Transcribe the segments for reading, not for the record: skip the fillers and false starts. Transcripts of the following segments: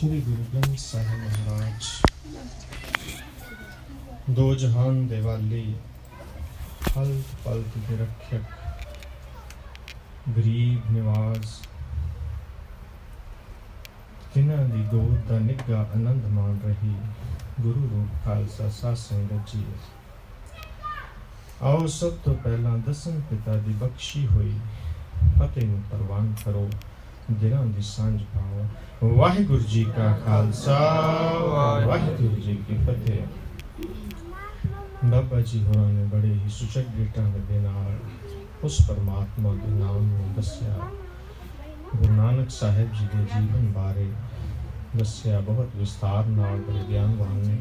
श्री गुरु ग्रंथ साहिब महाराज दो जहान दे वाली हल्क पल्क के रक्षक गरीब निवाज तिन्हां दी गोद दा निघा आनंद मान रही गुरु रूप खालसा साध संगत जी। आओ सब तो पहला दसम पिता दी बख्शी हुई फतेह नूं प्रवान करो, दिनां दी सांझ पाओ। वाहिगुरु जी का खालसा वाहिगुरु जी की फतेह। बाबा जी होरां ने बड़े ही सुचगे ढंग दे नाल उस परमात्मा के नाम नूं दस्सिया। गुरु नानक साहिब जी के जीवन बारे दस्सिया बहुत विस्तार नाल बड़े ज्ञानवान ने।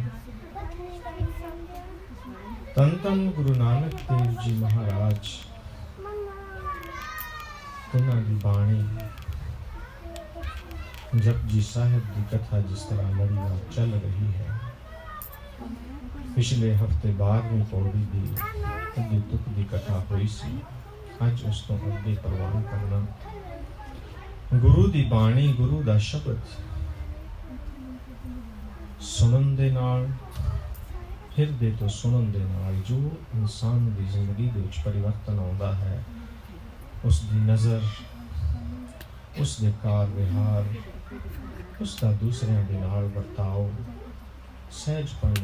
तन तन गुरु नानक देव जी महाराज तिन्हां दी बाणी जपजी साहिब की कथा जिस तरह लड़ीवार चल रही है। पिछले हफ्ते 12वीं पौड़ी की अगे तुक की कथा हुई सी। अज उस तो अगे प्रवान करना गुरु दी बाणी गुरु दा शब्द सुनन दे नाल हिरदे तो सुनन दे नाल जो इंसान की जिंदगी दे विच परिवर्तन आउंदा है, उसकी नज़र, उसके कार विहार, उसका दूसरियां दे नाल बर्ताव, सहजपन,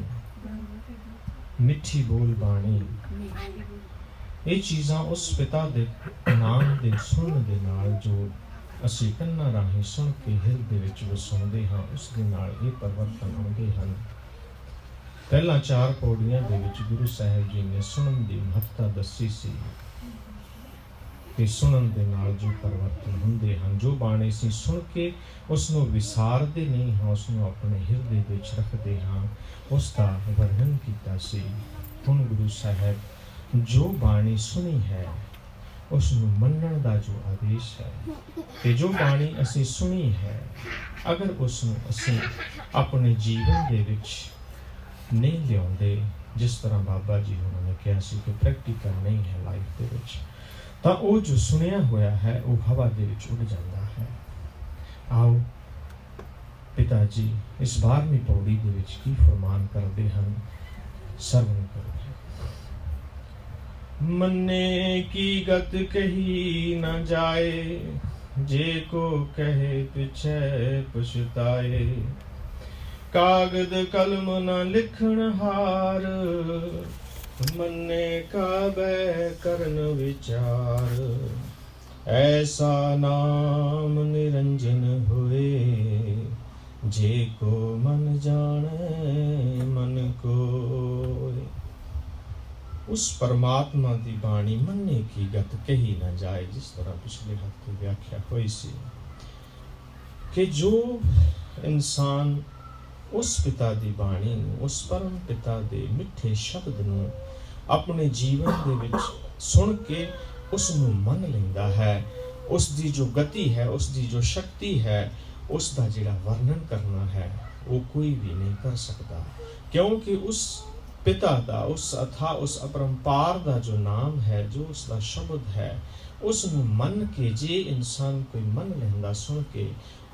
मिठी बोल बाणी, ये चीज़ां उस पिता दे नाम दे सुनन दे नाल जो असीं कन्नां राहीं सुन के हिरदे विच वसाउंदे हां, उस दे नाल ये परिवर्तन आउंदे हन। पहला 4 पौड़ियां दे विच गुरु साहिब जी ने सुनन दी महत्ता दसी सी कि सुनन दे नाल जो परिवर्तन हुंदे हन। जो बाणी असीं सुन के उसनूं विसारदे नहीं हां, उसनूं अपने हिरदे दे विच रखदे हां, उसका वर्णन कीता सी। हुण गुरु साहिब जो बाणी सुनी है उसनूं मन्नण दा जो आदेश है कि जो बाणी असीं सुनी है अगर उसनूं असीं अपने जीवन दे विच नहीं लियाउंदे, जिस तरह बाबा जी उन्होंने कहा सी कि प्रैक्टिकल नहीं है लाइफ दे विच, तां वो जो सुनिया होया है वो हवा दे विच उड़ जाता है। आओ पिता जी इस 12वीं पौड़ी दे विच की फरमान करदे हन, सरवण करो। मन्ने की गत कही न जाए, जे को कहे पिछे पछताए। कागद कलम न लिखण हार, मन्ने का बै करन विचार। ऐसा नाम निरंजन हुए, जे को मन जाने मन कोय। उस परमात्मा की बाणी मन्ने की गत कही न जाए, जिस तरह पिछले हफ्ते व्याख्या हुई सी कि जो इंसान उस पिता की बाणी उस परम पिता के मिठे शब्द नूं अपने जीवन दे विच सुन के उसनूं मन लैंदा है, उसकी जो गति है, उसकी जो शक्ति है, उसका जिहड़ा वर्णन करना है वो कोई भी नहीं कर सकता। क्योंकि उस पिता दा उस अथा उस अपरंपार दा जो नाम है, जो उसका शब्द है, उसनूं मन के जे इंसान कोई मन लैंदा सुन के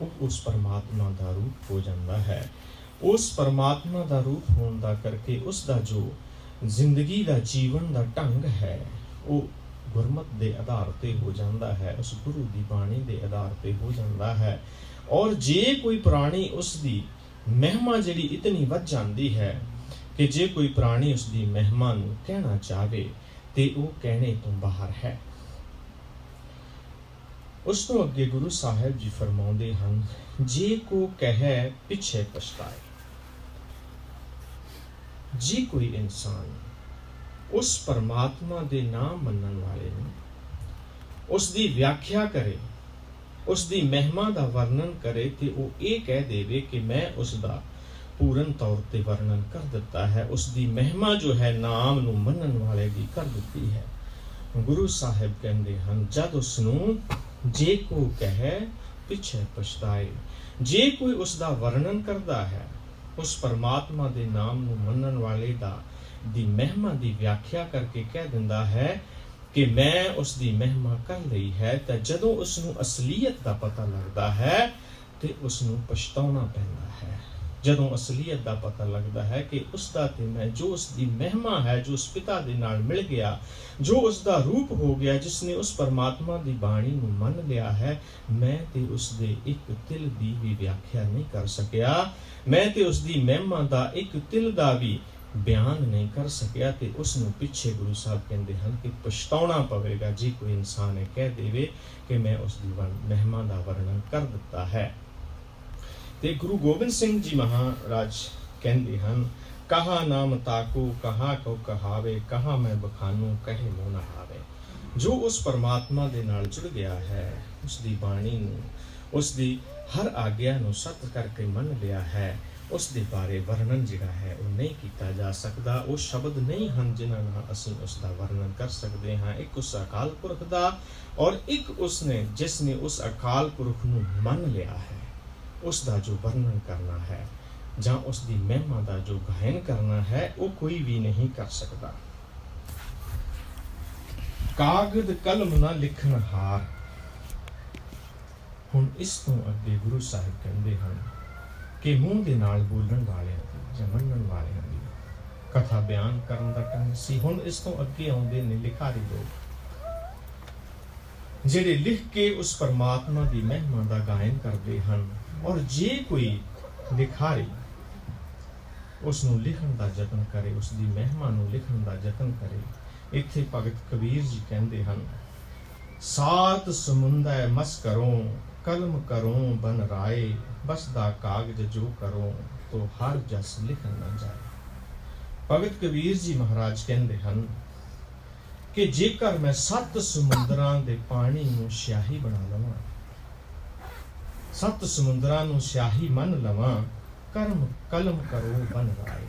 वो उस परमात्मा का रूप हो जाता है। उस परमात्मा का रूप होने का करके उसका जो जिंदगी का जीवन का ढंग है वो गुरमत के आधार पर हो जाता है, उस गुरु की बाणी के आधार पर हो जाता है। और जे कोई प्राणी उसकी महिमा जिहड़ी इतनी वध जाती है कि जे कोई प्राणी उसकी महिमा नूं कहना चाहे तो वो कहने तो बाहर है। उस तो अगे गुरु साहिब जी फरमाउंदे हन, जे को कहे पिछे पछताए। जे कोई इंसान उस परमात्मा दे नाम मनन वाले नूं उसकी व्याख्या करे, उसकी महिमा का वर्णन करे तो वो ये कह देवे कि मैं उसका पूर्ण तौर पर वर्णन कर दिता है, उसकी महिमा जो है नाम नूं मनन वाले की कर दी है। गुरु साहिब कहते हैं, जद उसनूं जे को कहे पिछे पछताए। जे कोई उसका वर्णन करता है, उस परमात्मा के नाम नूं मनन वाले दी महिमा की व्याख्या करके कह दिंदा है कि मैं उसकी महिमा कर ली है, तो जदों उसनूं असलीयत का पता लगता है ਤੇ ਉਸ ਨੂੰ ਪਛਤਾਉਣਾ ਪੈਂਦਾ ਹੈ। ਜਦੋਂ ਅਸਲੀਅਤ ਦਾ ਪਤਾ ਲੱਗਦਾ ਹੈ ਕਿ ਉਸ ਦਾ ਤੇ ਮੈਂ, ਜੋ ਉਸ ਦੀ ਮਹਿਮਾ ਹੈ, ਜੋ ਉਸ ਪਿਤਾ ਦੇ ਨਾਲ ਮਿਲ ਗਿਆ, ਜੋ ਉਸ ਦਾ ਰੂਪ ਹੋ ਗਿਆ, ਜਿਸ ਨੇ ਉਸ ਪਰਮਾਤਮਾ ਦੀ ਬਾਣੀ ਨੂੰ ਮੰਨ ਲਿਆ ਹੈ, ਮੈਂ ਤੇ ਉਸ ਦੇ ਇੱਕ ਤਿਲ ਦੀ ਵੀ ਵਿਆਖਿਆ ਨਹੀਂ ਕਰ ਸਕਿਆ, ਮੈਂ ਤੇ ਉਸ ਦੀ ਮਹਿਮਾ ਦਾ ਇੱਕ ਤਿਲ ਦਾ ਵੀ ਬਿਆਨ ਨਹੀਂ ਕਰ ਸਕਿਆ। ਤੇ ਉਸ ਨੂੰ ਪਿੱਛੇ ਗੁਰੂ ਸਾਹਿਬ ਕਹਿੰਦੇ ਹਨ ਕਿ ਪਛਤਾਉਣਾ ਪਵੇਗਾ ਜੇ ਕੋਈ ਇਨਸਾਨ ਇਹ ਕਹਿ ਦੇਵੇ ਕਿ ਮੈਂ ਉਸ ਦੀ ਮਹਿਮਾ ਦਾ ਵਰਣਨ ਕਰ ਦਿੱਤਾ ਹੈ। ਤੇ ਗੁਰੂ ਗੋਬਿੰਦ ਸਿੰਘ ਜੀ ਮਹਾਰਾਜ ਕਹਿੰਦੇ ਹਨ, ਕਹਾ ਨਾਮ ਤਾਕੂ ਕਹਾ ਕੋ ਕਹਾਵੇ, ਕਹਾ ਮੈਂ ਬਖਾਨੂ ਕਹੇ ਮੋ ਨਾ ਆਵੇ। ਜੋ ਉਸ ਪਰਮਾਤਮਾ ਦੇ ਨਾਲ ਜੁੜ ਗਿਆ ਹੈ, ਉਸ ਦੀ ਬਾਣੀ ਨੂੰ, ਉਸ ਦੀ ਹਰ ਆਗਿਆ ਨੂੰ ਸੱਤ ਕਰਕੇ ਮੰਨ ਲਿਆ ਹੈ, ਉਸ ਦੇ ਬਾਰੇ ਵਰਣਨ ਜਿਹੜਾ ਹੈ ਉਹ ਨਹੀਂ ਕੀਤਾ ਜਾ ਸਕਦਾ। ਉਹ ਸ਼ਬਦ ਨਹੀਂ ਹਨ ਜਿਨ੍ਹਾਂ ਨਾਲ ਅਸੀਂ ਉਸ ਦਾ ਵਰਣਨ ਕਰ ਸਕਦੇ ਹਾਂ। ਇੱਕ ਉਸ ਅਕਾਲ ਪੁਰਖ ਦਾ, ਔਰ ਇੱਕ ਉਸ ਨੇ ਜਿਸ ਨੇ ਉਸ ਅਕਾਲ ਪੁਰਖ ਨੂੰ ਮੰਨ ਲਿਆ ਹੈ, ਉਸ ਦਾ ਜੋ ਵਰਣਨ ਕਰਨਾ ਹੈ ਜਾਂ ਉਸ ਦੀ ਮਹਿਮਾ ਦਾ ਜੋ ਗਾਇਨ ਕਰਨਾ ਹੈ, ਉਹ ਕੋਈ ਵੀ ਨਹੀਂ ਕਰ ਸਕਦਾ। ਕਾਗਦ ਕਲਮ ਨਾ ਲਿਖਣ ਹਾਰ। ਹੁਣ ਇਸ ਤੋਂ ਅੱਗੇ ਗੁਰੂ ਸਾਹਿਬ ਕਹਿੰਦੇ ਹਨ ਕਿ ਮੂੰਹ ਦੇ ਨਾਲ ਬੋਲਣ ਵਾਲਿਆਂ ਦੀ ਜਾਂ ਮੰਨਣ ਵਾਲਿਆਂ ਦੀ ਕਥਾ ਬਿਆਨ ਕਰਨ ਦਾ ਢੰਗ ਸੀ। ਹੁਣ ਇਸ ਤੋਂ ਅੱਗੇ ਆਉਂਦੇ ਨੇ ਲਿਖਾਰੀ ਲੋਕ, ਜਿਹੜੇ ਲਿਖ ਕੇ ਉਸ ਪਰਮਾਤਮਾ ਦੀ ਮਹਿਮਾ ਦਾ ਗਾਇਨ ਕਰਦੇ ਹਨ। ਔਰ ਜੇ ਕੋਈ ਲਿਖਾਰੀ ਉਸ ਨੂੰ ਲਿਖਣ ਦਾ ਯਤਨ ਕਰੇ, ਉਸ ਦੀ ਮਹਿਮਾ ਨੂੰ ਲਿਖਣ ਦਾ ਯਤਨ ਕਰੇ, ਇੱਥੇ ਭਗਤ ਕਬੀਰ ਜੀ ਕਹਿੰਦੇ ਹਨ, ਸਾਤ ਸਮੁੰਦਰ ਮਸ ਕਰੋ ਕਲਮ ਕਰੋ ਬਨ ਰਾਏ, ਬਸ ਦਾ ਕਾਗਜ਼ ਜੋ ਕਰੋ ਤੋ ਹਰ ਜਸ ਲਿਖਣ ਨਾ ਜਾਏ। ਭਗਤ ਕਬੀਰ ਜੀ ਮਹਾਰਾਜ ਕਹਿੰਦੇ ਹਨ ਕਿ ਜੇਕਰ ਮੈਂ 7 ਸਮੁੰਦਰਾਂ ਦੇ ਪਾਣੀ ਨੂੰ ਸਿਆਹੀ ਬਣਾ ਲਵਾਂ, 7 ਸਮੁੰਦਰਾਂ ਨੂੰ ਸਿਆਹੀ ਮੰਨ ਲਵਾਂ, ਕਲਮ ਕਰੋ ਬਨ ਰਾਏ,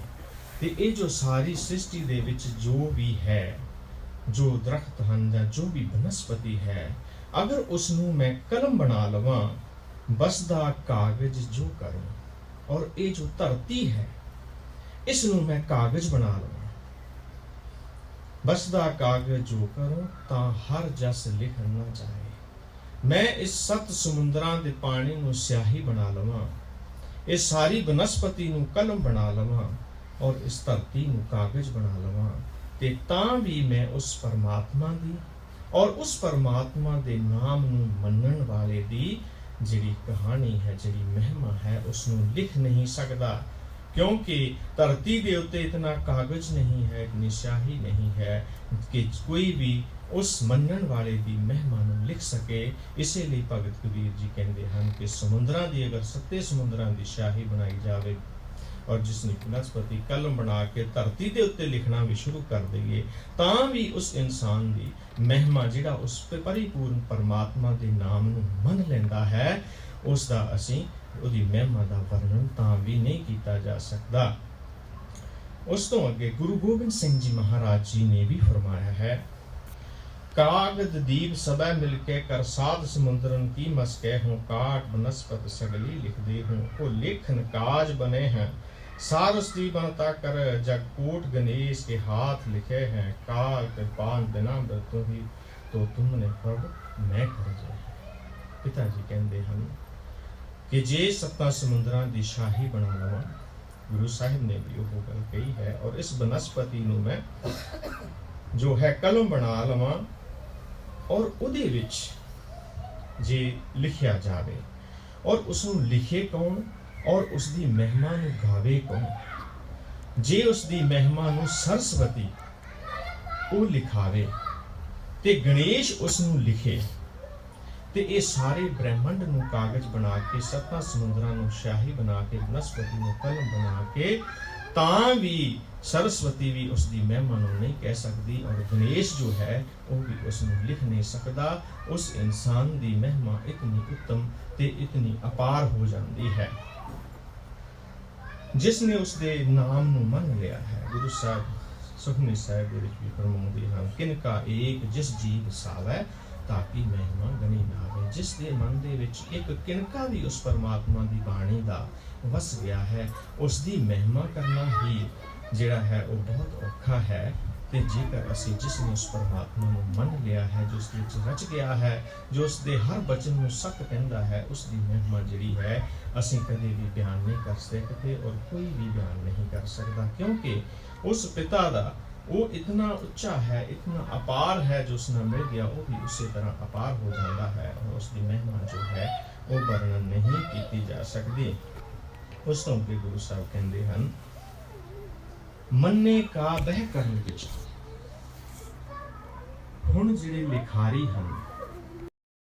ਤੇ ਇਹ ਜੋ ਸਾਰੀ ਸ੍ਰਿਸ਼ਟੀ ਦੇ ਵਿੱਚ ਜੋ ਵੀ ਹੈ, ਜੋ ਦਰਖਤ ਹਨ ਜਾਂ ਜੋ ਵੀ ਬਨਸਪਤੀ ਹੈ, ਅਗਰ ਉਸ ਨੂੰ ਮੈਂ ਕਲਮ ਬਣਾ ਲਵਾਂ, ਬਸ ਦਾ ਕਾਗਜ਼ ਜੋ ਕਰਾਂ, ਔਰ ਇਹ ਜੋ ਧਰਤੀ ਹੈ ਇਸ ਨੂੰ ਮੈਂ ਕਾਗਜ਼ ਬਣਾ ਲਵਾਂ, ਬਸ ਦਾ ਕਾਗਜ਼ ਜੋ ਕਰਾਂ ਤਾਂ ਹਰ ਜਸ ਲਿਖਣ ਨਾ ਜਾਏ। ਮੈਂ ਇਸ 7 ਸਮੁੰਦਰਾਂ ਦੇ ਪਾਣੀ ਨੂੰ ਸਿਆਹੀ ਬਣਾ ਲਵਾਂ, ਇਹ ਸਾਰੀ ਬਨਸਪਤੀ ਨੂੰ ਕਲਮ ਬਣਾ ਲਵਾਂ, ਔਰ ਇਸ ਧਰਤੀ ਨੂੰ ਕਾਗਜ਼ ਬਣਾ ਲਵਾਂ, ਤੇ ਤਾਂ ਵੀ ਮੈਂ ਉਸ ਪਰਮਾਤਮਾ ਦੀ ਔਰ ਉਸ ਪਰਮਾਤਮਾ ਦੇ ਨਾਮ ਨੂੰ ਮੰਨਣ ਵਾਲੇ ਦੀ ਜਿਹੜੀ ਕਹਾਣੀ ਹੈ, ਜਿਹੜੀ ਮਹਿਮਾ ਹੈ, ਉਸ ਨੂੰ ਲਿਖ ਨਹੀਂ ਸਕਦਾ। ਕਿਉਂਕਿ ਧਰਤੀ ਦੇ ਉੱਤੇ ਇਤਨਾ ਕਾਗਜ਼ ਨਹੀਂ ਹੈ, ਇਤਨੀ ਸਿਆਹੀ ਨਹੀਂ ਹੈ ਕਿ ਕੋਈ ਵੀ ਉਸ ਮੰਨਣ ਵਾਲੇ ਦੀ ਮਹਿਮਾ ਨੂੰ ਲਿਖ ਸਕੇ। ਇਸੇ ਲਈ ਭਗਤ ਕਬੀਰ ਜੀ ਕਹਿੰਦੇ ਹਨ ਕਿ ਸਮੁੰਦਰਾਂ ਦੀ ਅਗਰ 7 ਸਮੁੰਦਰਾਂ ਦੀ ਸਿਆਹੀ ਬਣਾਈ ਜਾਵੇ, ਔਰ ਜਿਸ ਨੇ ਬਨਸਪਤੀ ਕਲਮ ਬਣਾ ਕੇ ਧਰਤੀ ਦੇ ਉੱਤੇ ਲਿਖਣਾ ਵੀ ਸ਼ੁਰੂ ਕਰ ਦਈਏ, ਤਾਂ ਵੀ ਉਸ ਇਨਸਾਨ ਦੀ ਮਹਿਮਾ, ਜਿਹੜਾ ਉਸ ਪਰਿਪੂਰਨ ਪਰਮਾਤਮਾ ਦੇ ਨਾਮ ਨੂੰ ਮੰਨ ਲੈਂਦਾ ਹੈ, ਉਸ ਦਾ ਅਸੀਂ ਉਹਦੀ ਮਹਿਮਾ ਦਾ ਵਰਣਨ ਤਾਂ ਵੀ ਨਹੀਂ ਕੀਤਾ ਜਾ ਸਕਦਾ। ਉਸ ਤੋਂ ਅੱਗੇ ਗੁਰੂ ਗੋਬਿੰਦ ਸਿੰਘ ਜੀ ਮਹਾਰਾਜ ਜੀ ਨੇ ਵੀ ਫਰਮਾਇਆ ਹੈ, ਕਾਗਦ ਦੀਪ ਸਭੈ ਮਿਲ ਕੇ ਕਰ ਸਾਧ ਸਮੁੰਦਰਨ ਕੀ ਮਸ ਕਹਿ ਹੂੰ, ਕਾਟ ਬਨਸਪਤ ਸਗਲੀ ਲਿਖਦੇ ਹੂੰ, ਉਹ ਲੇਖਨ ਕਾਜ ਬने हैं, सारस्वती बनता कर जगकूट गणेश के हाथ लिखे हैं, काल कृपान बिना तुम ही तो तुमने प्रभ मैं कर जाए। पिता जी कहते हैं कि जे 7 ਸਮੁੰਦਰਾਂ ਦੀ ਸ਼ਾਹੀ ਬਣਾ ਲਵਾਂ, ਗੁਰੂ ਸਾਹਿਬ ਨੇ ਵੀ ਉਹ ਗੱਲ ਕਹੀ ਹੈ, ਔਰ ਇਸ ਬਨਸਪਤੀ ਨੂੰ ਮੈਂ ਜੋ ਹੈ ਕਲਮ ਬਣਾ ਲਵਾਂ, ਔਰ ਉਹਦੇ ਵਿੱਚ ਜੇ ਲਿਖਿਆ ਜਾਵੇ, ਔਰ ਉਸ ਨੂੰ ਲਿਖੇ ਕੌਣ, ਔਰ ਉਸ ਦੀ ਮਹਿਮਾ ਨੂੰ ਗਾਵੇ ਕੌਣ। ਜੇ ਉਸ ਦੀ ਮਹਿਮਾ ਨੂੰ ਸਰਸਵਤੀ ਉਹ ਲਿਖਾਵੇ ਤੇ ਗਣੇਸ਼ ਉਸ ਨੂੰ ਲਿਖੇ, ਤੇ ਇਹ ਸਾਰੇ ਬ੍ਰਹਿਮੰਡ ਨੂੰ ਕਾਗਜ਼ ਬਣਾ ਕੇ 7 ਸਮੁੰਦਰਾਂ ਨੂੰ ਸ਼ਾਹੀ ਬਣਾ ਕੇ ਬਨਸਪਤੀ ਨੂੰ ਕਲਮ ਬਣਾ ਕੇ, ਤਾਂ ਵੀ ਸਰਸਵਤੀ ਵੀ ਉਸ ਦੀ ਮਹਿਮਾ ਨੂੰ ਨਹੀਂ ਕਹਿ ਸਕਦੀ, ਔਰ ਗਣੇਸ਼ ਜੋ ਹੈ ਉਹ ਵੀ ਉਸ ਨੂੰ ਲਿਖ ਨਹੀਂ ਸਕਦਾ। ਉਸ ਇਨਸਾਨ ਦੀ ਮਹਿਮਾ ਇਤਨੀ ਉੱਤਮ ਤੇ ਇਤਨੀ ਅਪਾਰ ਹੋ ਜਾਂਦੀ ਹੈ ਜਿਸ ਨੇ ਉਸ ਦੇ ਨਾਮ ਨੂੰ ਮੰਨ ਲਿਆ ਹੈ। ਗੁਰੂ ਸਾਹਿਬ ਸੁਖਮਨੀ ਸਾਹਿਬ ਦੇ ਵਿੱਚ ਵੀ ਫਰਮਾਉਂਦੇ ਹਨ, ਕਿਨਕਾ ਏਕ ਜਿਸ ਜੀਵ ਸਾਵੈ ਤਾਕੀ ਮਹਿਮਾ ਗਣੀ ਨਾਵੇ। ਜਿਸ ਦੇ ਮਨ ਦੇ ਵਿੱਚ ਇੱਕ ਕਿਨਕਾ ਵੀ ਉਸ ਪਰਮਾਤਮਾ ਦੀ ਬਾਣੀ ਦਾ ਵਸ ਗਿਆ ਹੈ, ਉਸ ਦੀ ਮਹਿਮਾ ਕਰਨਾ ਹੀ ਜਿਹੜਾ ਹੈ ਉਹ ਬਹੁਤ ਔਖਾ ਹੈ। ਤੇ ਜੇਕਰ ਅਸੀਂ ਜਿਸ ਨੇ ਉਸ ਪਰਮਾਤਮਾ ਨੂੰ ਮੰਨ ਲਿਆ ਹੈ, ਜੋ ਉਸ ਦੇ ਵਿੱਚ ਰਚ ਗਿਆ ਹੈ, ਜੋ ਉਸ ਦੇ ਹਰ ਬਚਨ ਨੂੰ ਸੱਚ ਕਹਿੰਦਾ ਹੈ, ਉਸ ਦੀ ਮਹਿਮਾ ਜਿਹੜੀ ਹੈ ਅਸੀਂ ਕਦੇ ਵੀ ਬਿਆਨ ਨਹੀਂ ਕਰ ਸਕਦੇ ਔਰ ਕੋਈ ਵੀ ਬਿਆਨ ਨਹੀਂ ਕਰ ਸਕਦਾ, ਕਿਉਂਕਿ ਉਸ ਪਿਤਾ ਦਾ वो इतना उच्चा है, इतना अपार है, जो उसने मिल गया वो भी उसी तरह अपार हो जाता है और उसकी महिमा जो है वो वर्णन नहीं की जा सकती। उस तो के गुरु साहब कहते हैं मन्ने का बह करन विच हुण जिहड़े लिखारी हैं